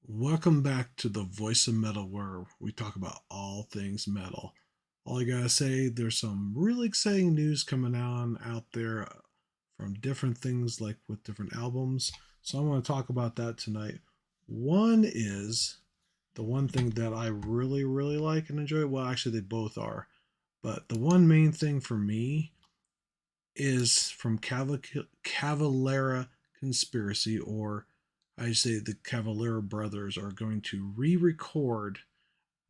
Welcome back to the Voice of Metal, where we talk about all things metal. All I gotta say, there's some really exciting news coming on out there from different things, like with different albums. So I'm going to talk about that tonight. One is the one thing that I really, really like and enjoy. Well, actually, they both are, but the one main thing for me is from Cavalera Conspiracy, or I say the Cavalera brothers are going to re-record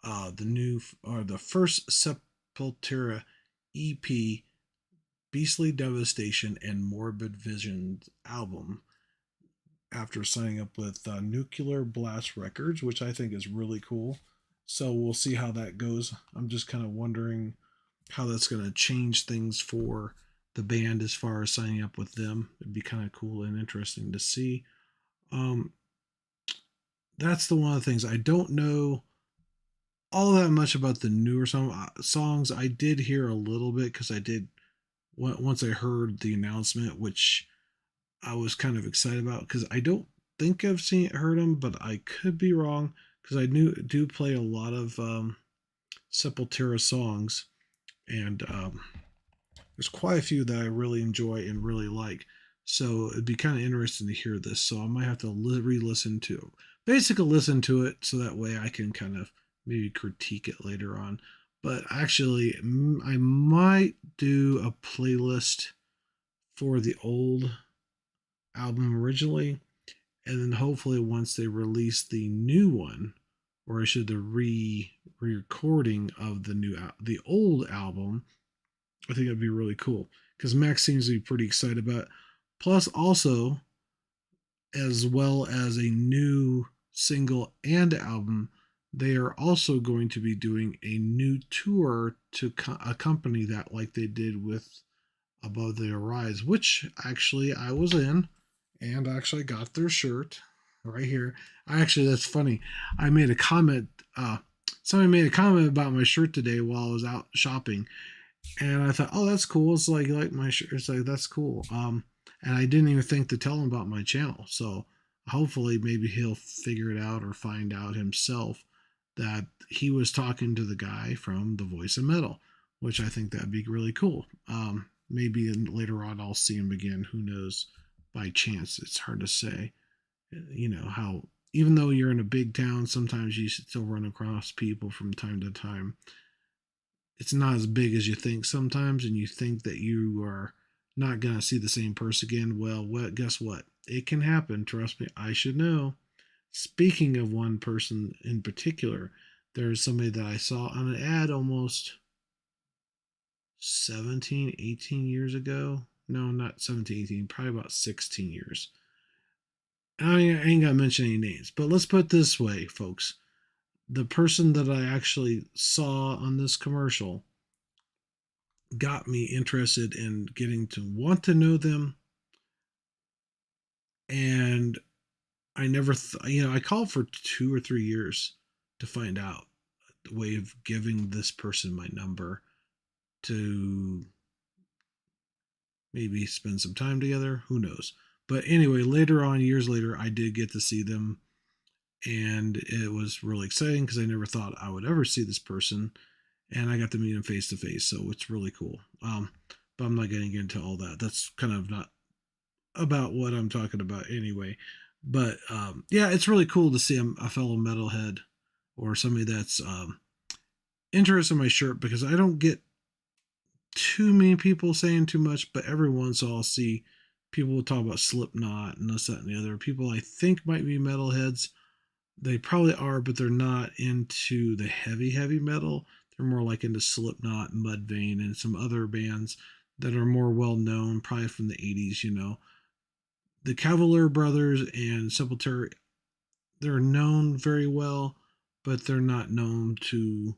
the new or the first Sepultura EP, Beastly Devastation and Morbid Visions album, after signing up with Nuclear Blast Records, which I think is really cool. So we'll see how that goes. I'm just kind of wondering how that's going to change things for the band as far as signing up with them. It'd be kind of cool and interesting to see. Um, that's the one of the things I don't know all that much about the newer songs. I did hear a little bit because I did once I heard the announcement, which I was kind of excited about because I don't think I've heard them, but I could be wrong because I do play a lot of Sepultura songs, and there's quite a few that I really enjoy and really like. So it'd be kind of interesting to hear this. So I might have to re-listen to, basically listen to it, so that way I can kind of maybe critique it later on. But actually, I might do a playlist for the old album originally, and then hopefully once they release the new one, or I should the re-recording of the old album, I think that'd be really cool because Max seems to be pretty excited about it. Plus, also, as well as a new single and album, they are also going to be doing a new tour to accompany that, like they did with Above the Rise, which actually I was in and actually got their shirt right here. That's funny. I made a comment. Somebody made a comment about my shirt today while I was out shopping, and I thought, oh, that's cool. It's like you like my shirt. It's like that's cool. And I didn't even think to tell him about my channel. So hopefully, maybe he'll figure it out or find out himself that he was talking to the guy from The Voice of Metal, which I think that'd be really cool. Maybe later on I'll see him again. Who knows? By chance, it's hard to say. You know how even though you're in a big town, sometimes you still run across people from time to time. It's not as big as you think sometimes, and you think that you are not going to see the same person again. Well, guess what? It can happen. Trust me, I should know. Speaking of one person in particular, there's somebody that I saw on an ad almost 17, 18 years ago. No, not 17, 18, probably about 16 years. I ain't going to mention any names, but let's put it this way, folks. The person that I actually saw on this commercial got me interested in getting to want to know them. And I never, I called for 2 or 3 years to find out the way of giving this person my number to maybe spend some time together. Who knows? But anyway, later on, years later, I did get to see them, and it was really exciting because I never thought I would ever see this person, and I got to meet him face to face. So it's really cool. But I'm not getting into all that. That's kind of not about what I'm talking about anyway. But yeah, it's really cool to see a fellow metalhead or somebody that's interested in my shirt, because I don't get too many people saying too much, but every once I'll see people talk about Slipknot and this, that, and the other. People I think might be metalheads. They probably are, but they're not into the heavy metal. They're more like into Slipknot, Mudvayne, and some other bands that are more well known, probably from the 80s. The Cavalier Brothers and Sepultura, they're known very well, but they're not known to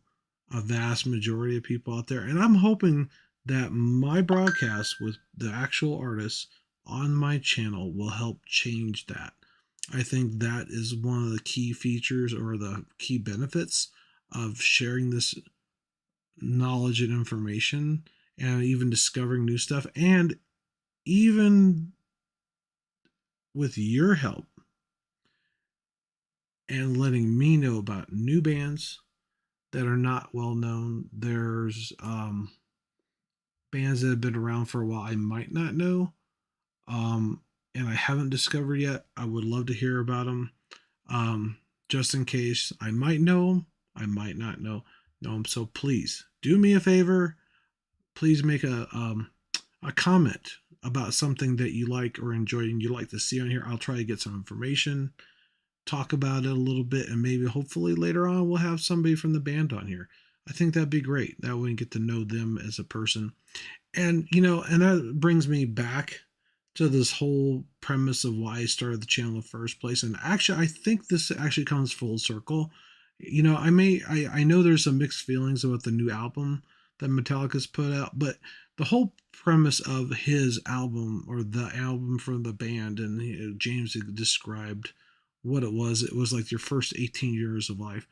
a vast majority of people out there. And I'm hoping that my broadcast with the actual artists on my channel will help change that. I think that is one of the key features or the key benefits of sharing this knowledge and information, and even discovering new stuff, and even with your help, and letting me know about new bands that are not well known. There's bands that have been around for a while I might not know, um, and I haven't discovered yet. I would love to hear about them, just in case I might know them, I might not know them. So please do me a favor. Please make a comment about something that you like or enjoy and you like to see on here. I'll try to get some information, talk about it a little bit, and maybe hopefully later on we'll have somebody from the band on here. I think that'd be great. That way we can get to know them as a person. And and that brings me back to this whole premise of why I started the channel in the first place. And actually, I think this actually comes full circle. I know there's some mixed feelings about the new album that Metallica's put out, but the whole premise of his album or the album from the band, and James described what it was like your first 18 years of life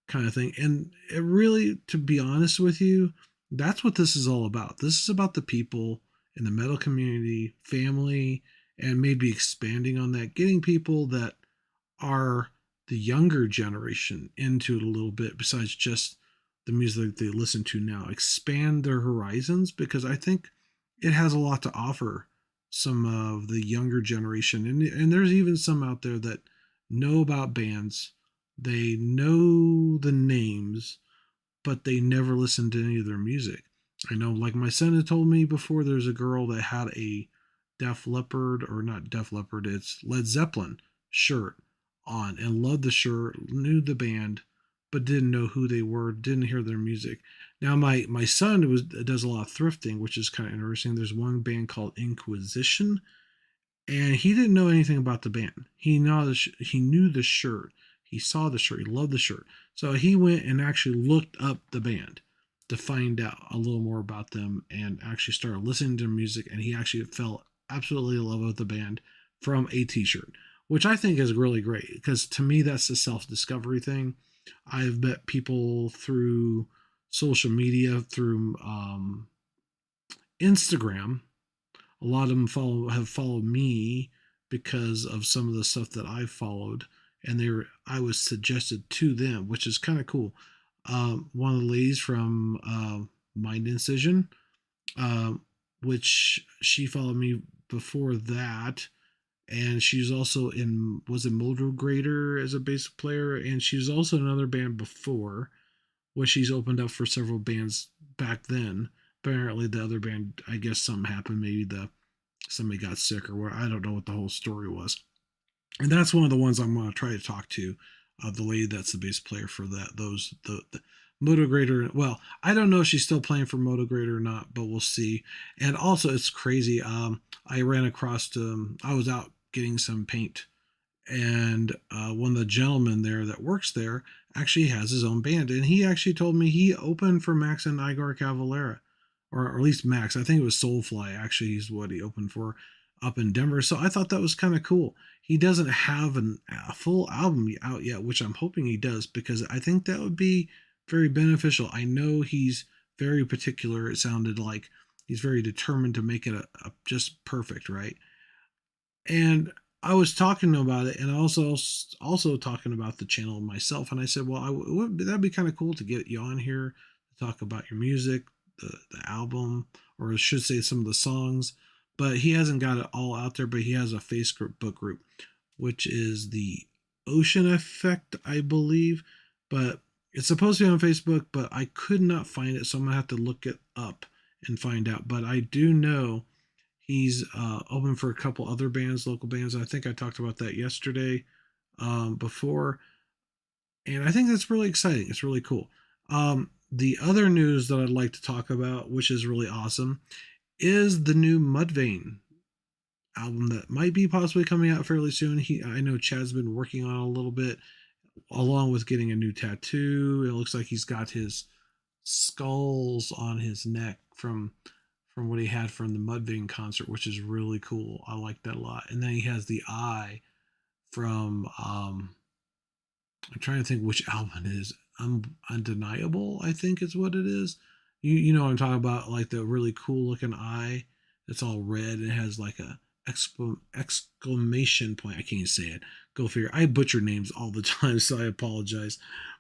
kind of thing. And it really, to be honest with you, that's what this is all about. This is about the people in the metal community, family, and maybe expanding on that, getting people that are the younger generation into it a little bit besides just the music they listen to now. Expand their horizons, because I think it has a lot to offer some of the younger generation. And there's even some out there that know about bands, they know the names, but they never listened to any of their music. I know, like my son had told me before, there's a girl that had a Def Leppard, or not Def Leppard, it's Led Zeppelin shirt on and loved the shirt, knew the band, but didn't know who they were, didn't hear their music. Now my son does a lot of thrifting, which is kind of interesting. There's one band called Inquisition, and he didn't know anything about the band. He knew the shirt. He saw the shirt. He loved the shirt. So he went and actually looked up the band to find out a little more about them and actually started listening to their music. And he actually fell absolutely in love with the band from a T-shirt, which I think is really great, because to me that's the self-discovery thing. I've met people through social media, through Instagram. A lot of them have followed me because of some of the stuff that I've followed, and I was suggested to them, which is kind of cool. One of the ladies from Mind Incision, uh, which she followed me before that, and she's also in, was it Motor Grader as a bass player, and she's also in another band before, which she's opened up for several bands back then. Apparently, the other band, I guess something happened. Maybe somebody got sick, or where, I don't know what the whole story was. And that's one of the ones I'm going to try to talk to. The lady that's the bass player for the Motograder. Well, I don't know if she's still playing for Motograder or not, but we'll see. And also, it's crazy. I ran across. I was out getting some paint, and one of the gentlemen there that works there actually has his own band, and he actually told me he opened for Max and Igor Cavalera, or at least Max. I think it was Soulfly. Actually, he's what he opened for up in Denver. So I thought that was kind of cool. He doesn't have a full album out yet, which I'm hoping he does, because I think that would be very beneficial. I know he's very particular. It sounded like he's very determined to make it a just perfect, right? And I was talking about it, and also talking about the channel myself. And I said, well, that'd be kind of cool to get you on here to talk about your music, the album, or I should say some of the songs. But he hasn't got it all out there. But he has a Facebook group, which is the Ocean Effect, I believe. But it's supposed to be on Facebook, but I could not find it, so I'm gonna have to look it up and find out. But I do know he's open for a couple other bands, local bands. I think I talked about that yesterday before. And I think that's really exciting. It's really cool. The other news that I'd like to talk about, which is really awesome, is the new Mudvayne album that might be possibly coming out fairly soon. I know Chad's been working on it a little bit, along with getting a new tattoo. It looks like he's got his skulls on his neck from what he had from the Mudvayne concert, which is really cool. I like that a lot. And then he has the eye from I'm trying to think which album it is. Undeniable, I think is what it is. You know what I'm talking about, like the really cool looking eye. It's all red and it has like a exclamation point. I can't even say it. Go figure. I butcher names all the time, so I apologize.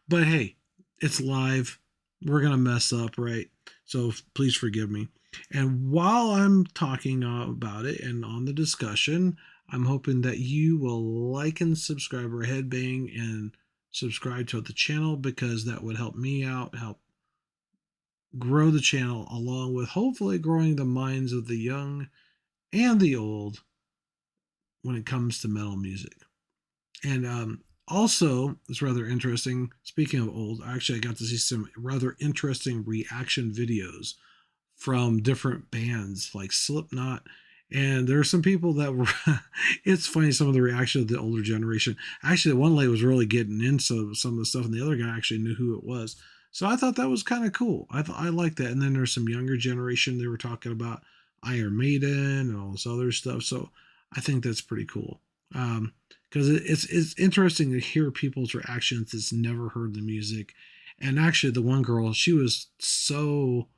But hey, it's live. We're gonna mess up, right? So please forgive me. And while I'm talking about it and on the discussion, I'm hoping that you will like and subscribe or headbang and subscribe to the channel, because that would help me out, help grow the channel, along with hopefully growing the minds of the young and the old when it comes to metal music. And also, it's rather interesting. Speaking of old, actually, I got to see some rather interesting reaction videos from different bands like Slipknot. And there are some people that were, it's funny, some of the reaction of the older generation. Actually, the one lady was really getting into some of the stuff, and the other guy actually knew who it was. So I thought that was kind of cool. I like that. And then there's some younger generation, they were talking about Iron Maiden and all this other stuff. So I think that's pretty cool. Because it's interesting to hear people's reactions that's never heard the music. And actually, the one girl, she was so,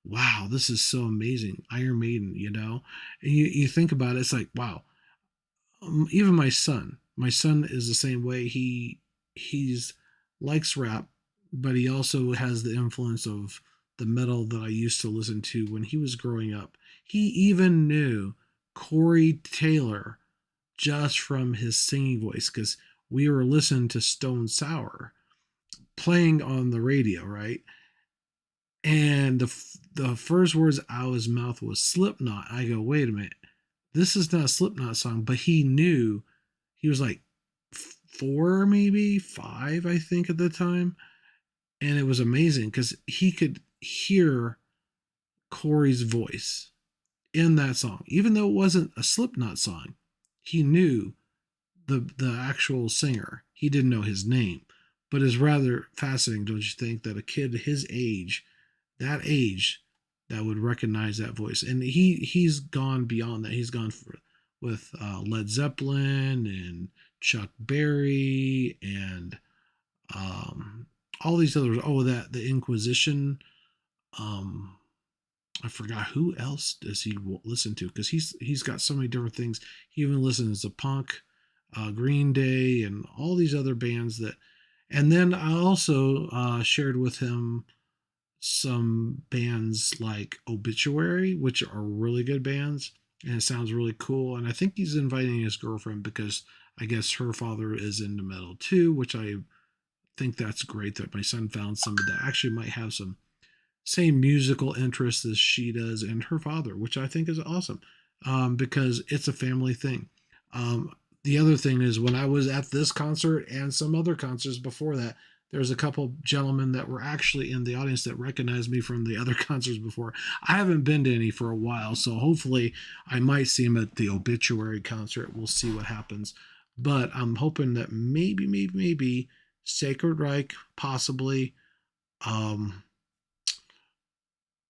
wow, this is so amazing. Iron Maiden, you know? And you think about it, it's like, wow. Even my son is the same way. He's likes rap, but he also has the influence of the metal that I used to listen to when he was growing up. He even knew Corey Taylor just from his singing voice, because we were listening to Stone Sour playing on the radio, right? And the first words out of his mouth was Slipknot. I go, wait a minute, this is not a Slipknot song, but he knew. He was like four, maybe five, I think, at the time, and it was amazing because he could hear Corey's voice in that song, even though it wasn't a Slipknot song. He knew the actual singer. He didn't know his name, but it's rather fascinating, don't you think, that a kid his age, that age, that would recognize that voice. And he's gone beyond that. He's gone with Led Zeppelin and Chuck Berry and all these others. Oh, that the Inquisition. I forgot who else does he listen to, because he's got so many different things. He even listens to punk, Green Day, and all these other bands that. And then I also shared with him some bands like Obituary, which are really good bands, and it sounds really cool. And I think he's inviting his girlfriend because I guess her father is into metal too, which I think that's great that my son found somebody that actually might have some same musical interests as she does and her father, which I think is awesome, because it's a family thing. The other thing is, when I was at this concert and some other concerts before that, there's a couple gentlemen that were actually in the audience that recognized me from the other concerts before. I haven't been to any for a while, so hopefully I might see him at the Obituary concert. We'll see what happens. But I'm hoping that maybe Sacred Reich, possibly.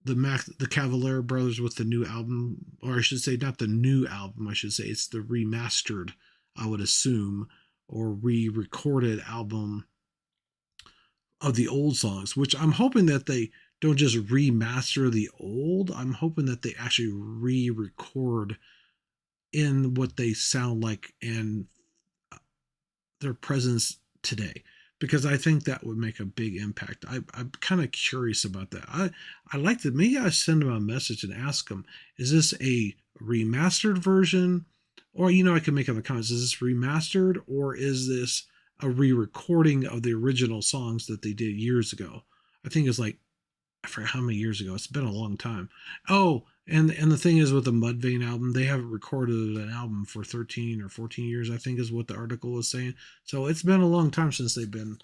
The Cavalera brothers with the new album, or I should say, not the new album, I should say, it's the remastered, I would assume, or re-recorded album of the old songs, which I'm hoping that they don't just remaster the old. I'm hoping that they actually re-record in what they sound like and their presence today, because I think that would make a big impact. I'm kind of curious about that. I like to, maybe I send them a message and ask them, is this a remastered version? Or, I can make in the comments, is this remastered, or is this a re-recording of the original songs that they did years ago? I think it's like, I forget how many years ago. It's been a long time. Oh, and the thing is, with the Mudvayne album, they haven't recorded an album for 13 or 14 years, I think is what the article was saying. So it's been a long time since they've been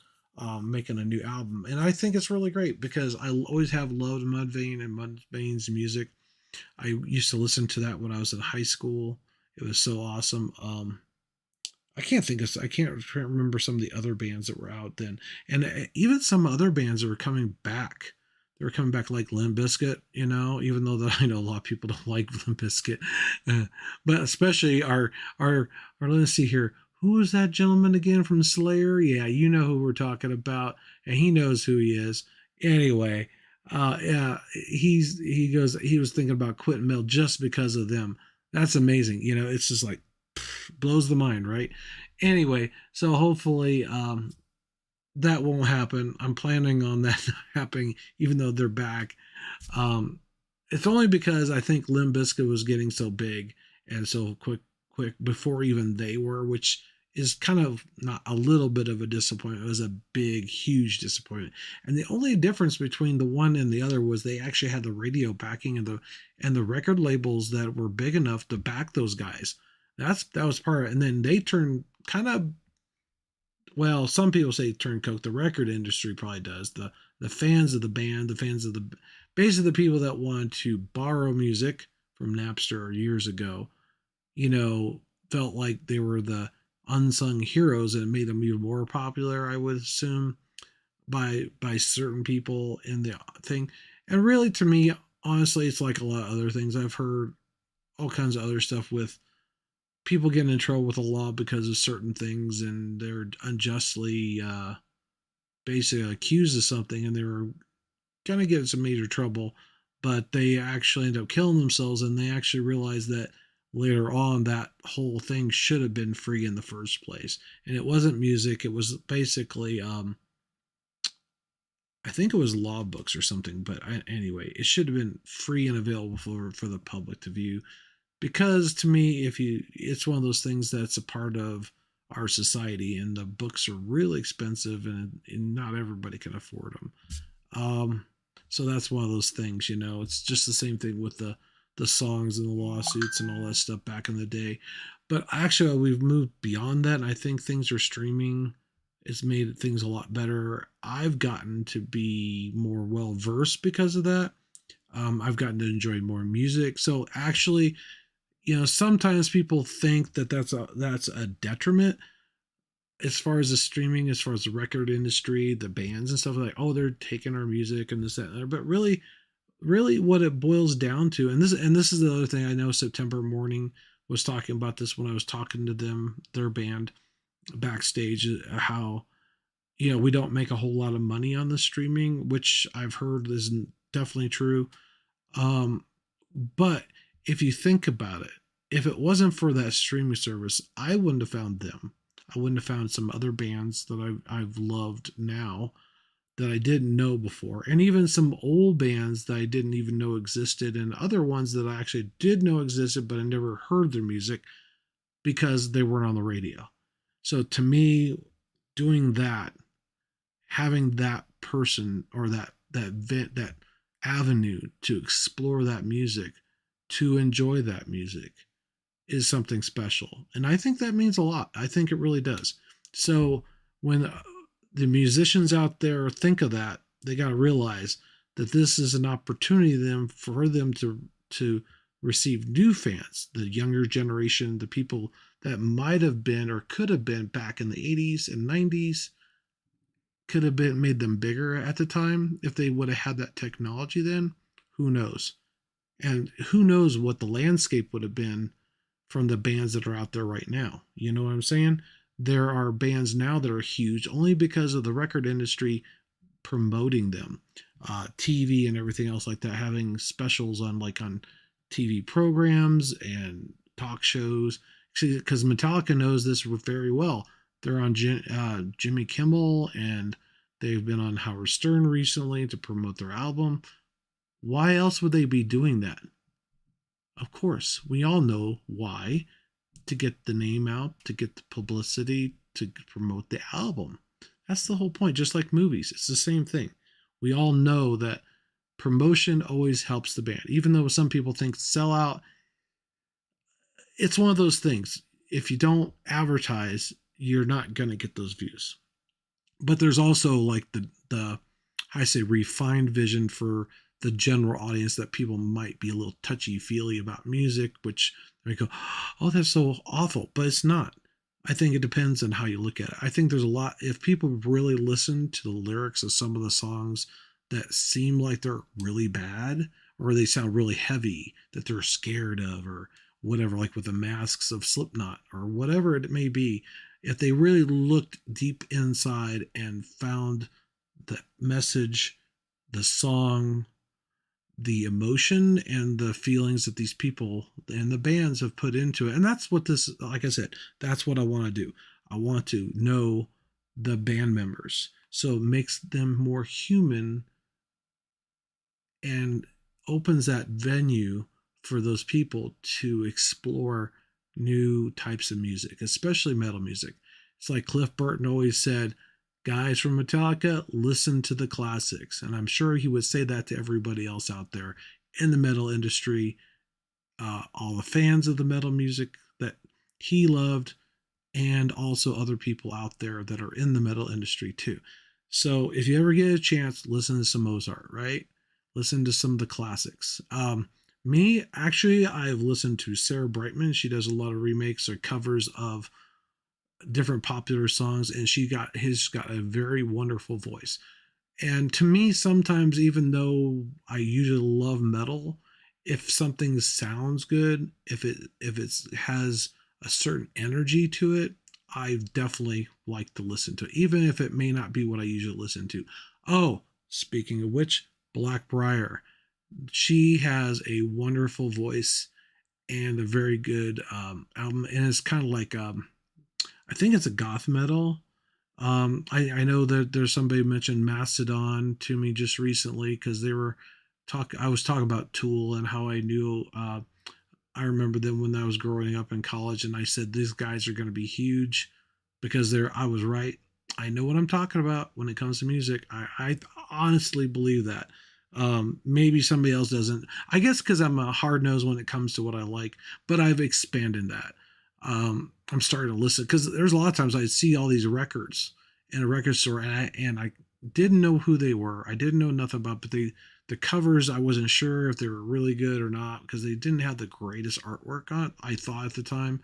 making a new album. And I think it's really great, because I always have loved Mudvayne and Mudvayne's music. I used to listen to that when I was in high school. It was so awesome. I can't remember some of the other bands that were out then. And even some other bands that were coming back. They were coming back, like Limp Bizkit, even though that I know a lot of people don't like Limp Bizkit. But especially let's see here. Who is that gentleman again from Slayer? Yeah, you know who we're talking about, and he knows who he is. Anyway, yeah, he was thinking about quitting metal just because of them. That's amazing. It's just like blows the mind, right? Anyway, so hopefully that won't happen. I'm planning on that not happening, even though they're back. Um, it's only because I think Limp Bizkit was getting so big and so quick before even they were, which is kind of not a little bit of a disappointment. It was a big, huge disappointment. And the only difference between the one and the other was they actually had the radio backing and the record labels that were big enough to back those guys. That was part of it. And then they turned kind of, well, some people say turncoat. The record industry probably does. The fans of the band, the fans of the basically the people that wanted to borrow music from Napster years ago, you know, felt like they were the unsung heroes, and it made them even more popular, I would assume, by certain people in the thing. And really, to me, honestly, it's like a lot of other things. I've heard all kinds of other stuff with people getting in trouble with the law because of certain things, and they're unjustly basically accused of something, and they were gonna get in some major trouble, but they actually end up killing themselves, and they actually realize that later on that whole thing should have been free in the first place, and it wasn't music. It was basically I think it was law books or something, but anyway, it should have been free and available for the public to view, because to me, if you it's one of those things that's a part of our society, and the books are really expensive, and not everybody can afford them. um so that's one of those things. It's just the same thing with the songs and the lawsuits and all that stuff back in the day. But actually, we've moved beyond that, and I think things are streaming. It's made things a lot better. I've gotten to be more well versed because of that. I've gotten to enjoy more music. So actually, sometimes people think that that's a detriment as far as the streaming, as far as the record industry, the bands and stuff. Like, oh, they're taking our music and this, that, and that. But really, what it boils down to, and this is the other thing. I know September Morning was talking about this when I was talking to them, their band backstage, how we don't make a whole lot of money on the streaming, which I've heard is definitely true. Um, but if you think about it, if it wasn't for that streaming service, I wouldn't have found them. I wouldn't have found some other bands that I've loved now that I didn't know before, and even some old bands that I didn't even know existed, and other ones that I actually did know existed, but I never heard their music because they weren't on the radio. So to me, doing that, having that person or that avenue to explore that music, to enjoy that music, is something special. And I think that means a lot. I think it really does. So when the musicians out there think of that, they got to realize that this is an opportunity for them to receive new fans, the younger generation, the people that might have been or could have been back in the 80s and 90s, could have been made them bigger at the time if they would have had that technology then. Who knows? And who knows what the landscape would have been from the bands that are out there right now. You know what I'm saying? There are bands now that are huge only because of the record industry promoting them, TV and everything else like that, having specials on TV programs and talk shows. Because Metallica knows this very well. They're on Jimmy Kimmel, and they've been on Howard Stern recently to promote their album. Why else would they be doing that? Of course, we all know why. To get the name out, to get the publicity, to promote the album. That's the whole point. Just like movies, it's the same thing. We all know that promotion always helps the band. Even though some people think sellout, it's one of those things. If you don't advertise, you're not going to get those views. But there's also like the I say refined vision for the general audience, that people might be a little touchy feely about music, which they go, oh, that's so awful. But it's not. I think it depends on how you look at it. I think there's a lot, if people really listen to the lyrics of some of the songs that seem like they're really bad, or they sound really heavy, that they're scared of, or whatever, like with the Masks of Slipknot, or whatever it may be, if they really looked deep inside and found the message, the song, the emotion and the feelings that these people and the bands have put into it. And that's what this, like I said, that's what I want to do. I want to know the band members. So it makes them more human and opens that venue for those people to explore new types of music, especially metal music. It's like Cliff Burton always said, guys from Metallica, listen to the classics. And I'm sure he would say that to everybody else out there in the metal industry, all the fans of the metal music that he loved, and also other people out there that are in the metal industry too. So if you ever get a chance, listen to some Mozart, right? Listen to some of the classics. Me, actually, I've listened to Sarah Brightman. She does a lot of remakes or covers of different popular songs, and got a very wonderful voice. And to me, sometimes, even though I usually love metal, if something sounds good, if it has a certain energy to it, I definitely like to listen to it, even if it may not be what I usually listen to. Oh, speaking of which, Blackbriar. She has a wonderful voice and a very good album, and it's kind of like I think it's a goth metal. I know that there's somebody mentioned Mastodon to me just recently because they were talk. I was talking about Tool and how I knew. I remember them when I was growing up in college, and I said these guys are going to be huge because they're. I was right. I know what I'm talking about when it comes to music. I honestly believe that. Maybe somebody else doesn't. I guess because I'm a hard nose when it comes to what I like, but I've expanded that. I'm starting to listen because there's a lot of times I see all these records in a record store, and I didn't know who they were. I didn't know nothing about, but the covers I wasn't sure if they were really good or not because they didn't have the greatest artwork on it. I thought at the time,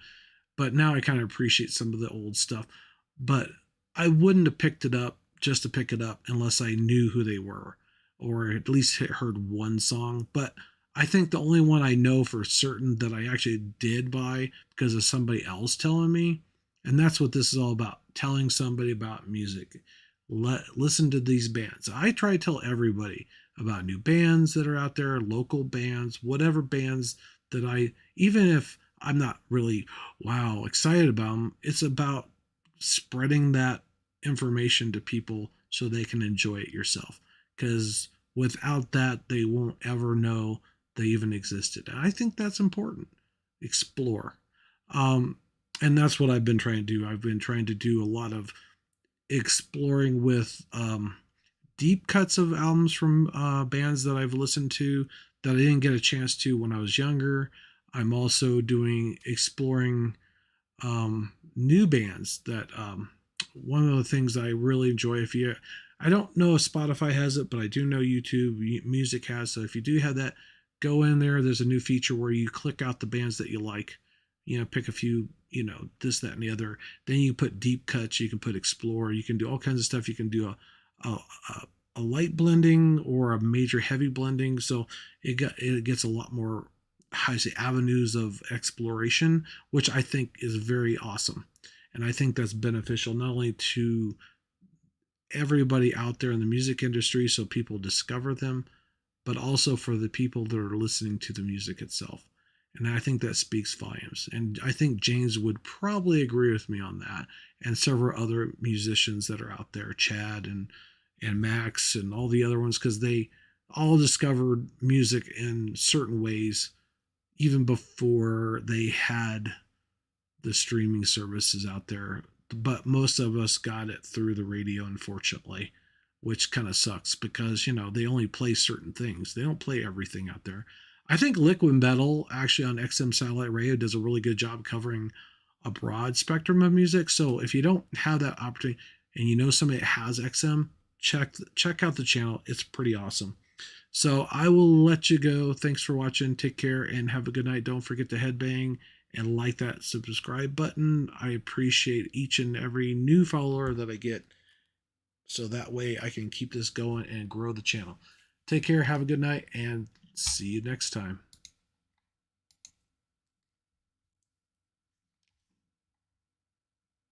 but now I kind of appreciate some of the old stuff. But I wouldn't have picked it up just to pick it up unless I knew who they were or at least heard one song. But I think the only one I know for certain that I actually did buy because of somebody else telling me, and that's what this is all about, telling somebody about music. Listen to these bands. I try to tell everybody about new bands that are out there, local bands, whatever bands that even if I'm not really, wow, excited about them, it's about spreading that information to people so they can enjoy it yourself. Because without that, they won't ever know they even existed. And I think that's important. Explore. Um, and that's what I've been trying to do. I've been trying to do a lot of exploring with deep cuts of albums from bands that I've listened to that I didn't get a chance to when I was younger. I'm also doing exploring new bands that one of the things I really enjoy. If you, I don't know if Spotify has it, but I do know YouTube Music has. So if you do have that, go in there. There's a new feature where you click out the bands that you like. Pick a few. This, that, and the other. Then you put deep cuts. You can put explore. You can do all kinds of stuff. You can do a light blending or a major heavy blending. So it gets a lot more, how I say, avenues of exploration, which I think is very awesome. And I think that's beneficial not only to everybody out there in the music industry so people discover them, but also for the people that are listening to the music itself. And I think that speaks volumes. And I think James would probably agree with me on that, and several other musicians that are out there, Chad and Max and all the other ones, because they all discovered music in certain ways even before they had the streaming services out there. But most of us got it through the radio, unfortunately, which kind of sucks because, they only play certain things. They don't play everything out there. I think Liquid Metal actually on XM Satellite Radio does a really good job covering a broad spectrum of music. So if you don't have that opportunity and you know somebody that has XM, check out the channel. It's pretty awesome. So I will let you go. Thanks for watching. Take care and have a good night. Don't forget to headbang and like that subscribe button. I appreciate each and every new follower that I get, so that way I can keep this going and grow the channel. Take care, have a good night, and see you next time.